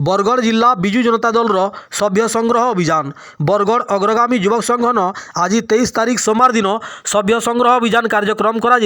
बरगढ़ जिला बिजु जनता दल सभ्य संग्रह अभियान बरगढ़ अग्रगामी युवक संघन आज 23 तारीख सोमवार दिन सभ्य संग्रह अभियान कार्यक्रम करा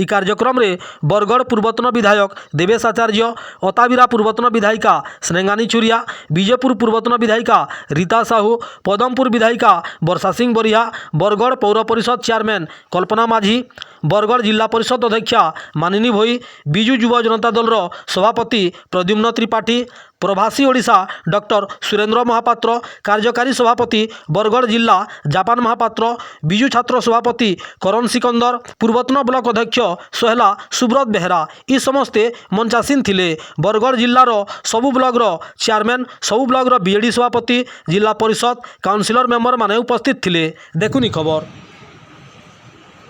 कार्यक्रम रे बरगढ़ पूर्वतन विधायक देवेश आचार्य, अताबिरा पूर्वतन विधायिका स्नेंगानी चुरिया, विजयपुर पूर्वतन विधायिका रीता साहू, पदमपुर विधायिका वर्षा सिंह बरिया, बरगढ़ पौर परिषद चेयरमैन कल्पना माझी, बरगढ़ जिला परिषद अध्यक्षा मानिनी भोई, बिजु युव जनता दल सभापति प्रद्युम्न त्रिपाठी, प्रवासी ओडिशा डॉक्टर सुरेंद्र महापात्र, कार्यकारी सभापति बरगढ़ जिला जापान महापात्र, बिजु छात्र सभापति करण सिकंदर, पूर्वतन ब्लॉक अध्यक्ष सोहेला सुब्रत बेहरा ई समस्ते मंचासीन थिले। बरगढ़ जिलार सबु ब्लॉक चेयरमैन, सबु ब्लॉक बीएडी सभापति, जिला परिषद काउंसिलर मेंबर माने उपस्थित थिले। देखुनी खबर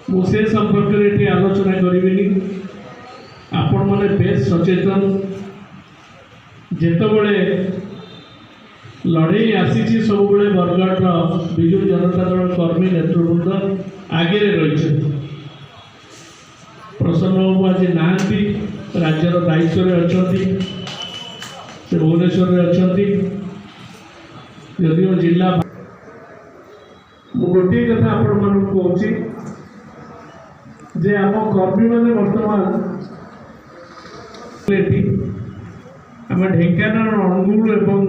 मुझे संपर्क में आलोचना करी आपण मैंने बेस सचेतन जितेबले लड़े आसी सब बरगढ़ विजु जनता दल कर्मी नेतृवृंद आगे रही प्रसन्न बाबू आज नहांती राज्यर दायित्व अच्छा से भुवनेश्वर अच्छा जदिव जिला गोटे कथा आपण मन कहूँ जे आम कर्मी मैंने बर्तमान आम ढेंकानाल अनुगुल एवं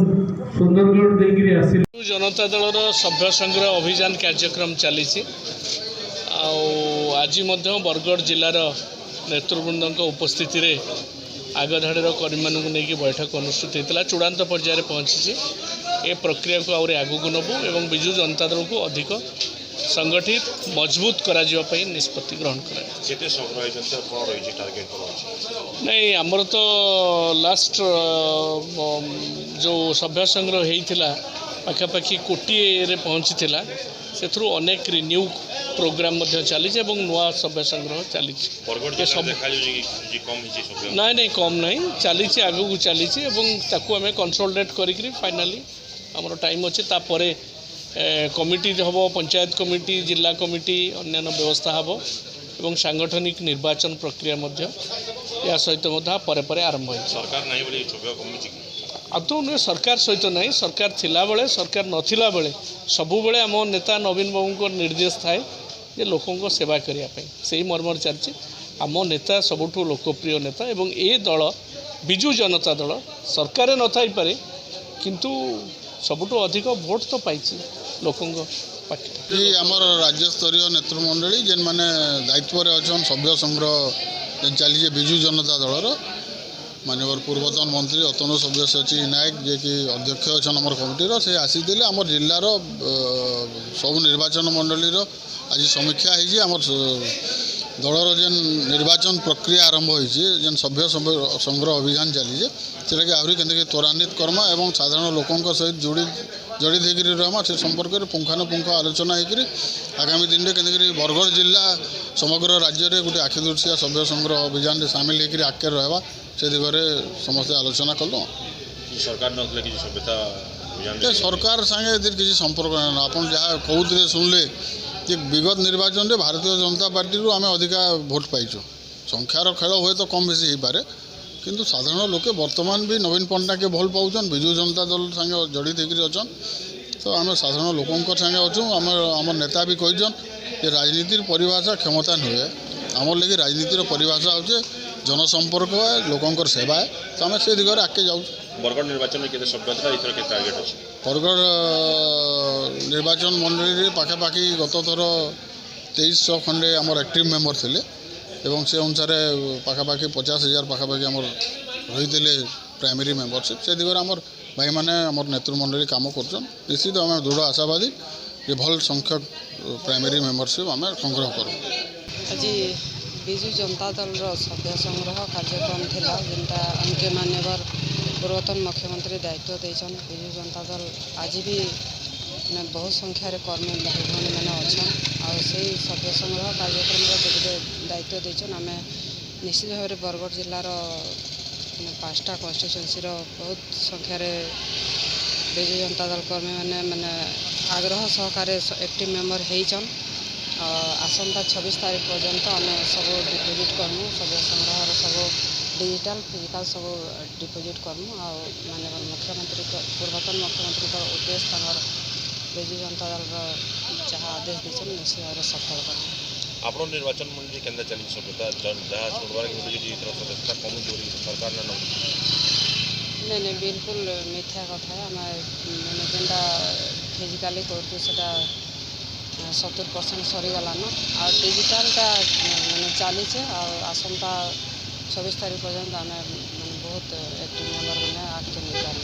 सुंदरगढ़ देकर आस जनता दल सभ्य संग्रह अभियान कार्यक्रम चली आज बरगढ़ जिलार नेतृवृंद उपस्थित आगधाड़र कर्मी मानक नहीं बैठक अनुष्ठित होता चूड़ांत पर्यायर पहुंची ए प्रक्रिया को आगे आगू नबू एवं बिजु जनता दल को अधिक संगठित मजबूत करा निष्पत्ति ग्रहण कर नहीं आमर तो लास्ट जो सभ्य संग्रह होता पाखापाखि कोटिए पहुँची से अनेक रिन्यू प्रोग्राम चली नुआ सभ्य संग्रह चली ना नहीं कम नहीं चली आगू चली आम कंसोलिडेट करी फाइनाली आमर टाइम अच्छे तापर कमिटी हम पंचायत कमिटी जिला कमिटी अन्यान्य व्यवस्था हम एवं सांगठनिक निर्वाचन प्रक्रिया या सहित पर आरंभ हो सरकार आदौ नुहे सरकार सहित नहीं सरकार थिला बेले सरकार नथिला बेले सबु बेले आम नेता नवीन बाबू को निर्देश थाए जे लोकों को सेवा करने से ही मर्मर चलती आम नेता सबुठु लोकप्रिय नेता एवं ए दल बिजु जनता दल सरकार न थाई पारे किंतु सबुठु अधिक भोट तो पाई लोकों पाखे आमर राज्य स्तरीय नेतृमंडली जेन मैंने दायित्व अच्छा सभ्य संग्रह चली बिजु जनता दलर मानवर पूर्वतन मंत्री अतनु सब्यसाची नायक जे कि अध्यक्ष अच्छा आम कमिटर से आसी आम जिलार सब निर्वाचन मंडलीर आज समीक्षा होमर दलर जेन निर्वाचन प्रक्रिया आरंभ होन सभ्य संग्रह अभियान चली से आहरी के त्वरान्वित कर्मा एवं साधारण लोकों सहित जड़ित होकर रहमा से संपर्क में पुंखानुपुंख आलोचना होकर आगामी दिन में के बरगढ़ जिला समग्र राज्य में गोटे आखिदृशिया सभ्य संग्रह अभियान में सामिल होकर आगे रहा से दिगरे समस्ते आलोचना कलु सरकार संगे किसी संपर्क ना आप जहाँ कहते शुणिले कि विगत निर्वाचन में भारतीय जनता पार्टी आम अधिका भोट पाइचु संख्यार खेल हुए तो कम बेसी हो पारे किंतु साधारण लोके वर्तमान भी नवीन पट्टनायक के भल पाँचन बिजु जनता दल संगे जड़ित होकर अच्छन तो आम साधारण लोकों संगे अच्छु आम नेता भी कहन कि राजनीतिर परिभाषा क्षमता नुहे आमर लगे राजनीतिर परिभाषा हो जनसंपर्क है लोकों सेवा है तो आम से दिगरे आगे जाऊँ बरगढ़ निर्वाचन में केते सभ्यता इतर के टार्गेट अछि बरगढ़ निर्वाचन मंडली पाखापाखि गत थर 2300 खंडे आमर एक्टिव मेंबर थिले एवं से अनुसार पाखापाखि 50,000 पाखापाखि आमर रही प्राइमरी मेंबरशिप से दिगरे आमर भाई माने आमर नेतृमंडली काम करछन निश्चित आम दृढ़ आशावादी कि भल संख्यक प्राइमरी मेंबरशिप आम संग्रह करूँ आज बिजु जनता दल सभ्य संग्रह कार्यक्रम थिला जेनटा आमके मान्यवर पूर्वतन मुख्यमंत्री दायित्व देछन बिजु जनता दल आज भी बहुत संख्यार कर्मी भाई भाई मैंने अच्छा और से सभ्य संग्रह कार्यक्रम दायित्व देछन आम निश्चित भाव में बरगढ़ जिलार 5टा कन्स्टिट्युएंसी बहुत संख्यार बिजु जनता दल कर्मी मैंने मैंने आग्रह सहकार एक्टिव मेंबर होइछन आसंता 26 तारीख पर्यंत आम सब डिपोजिट करमु सभ्य संग्रह सब डिजिटल फिजिकल सब डिपोजिट करमु माननीय मुख्यमंत्री पूर्वतन मुख्यमंत्री उद्देश्य तंगर बिजु जनता दल जहाँ आदेश देछन निश्चय सफल करमु। ଆପଣ ନିର୍ବାଚନ ମଣ୍ଡଳୀ କେନ୍ତା ଚାଲିଛି ସଭ୍ୟତା ଯାହା ଶୁଣବାର୍ ମିଳୁଛି ଯେ ଏଥର ସଦସ୍ୟତା କମୁଛି ସରକାର ନା ନେଉଛି। नहीं नहीं बिल्कुल मिथ्या कथा आम मैंने जेनटा फिजिकाली करतु सेटा 70% सरीगलान आ डिजिटालटा मैंने चली आसंता 24 तारीख पर्यंत आम बहुत एक्टिव मेम्बर मैंने आगे नहीं पार।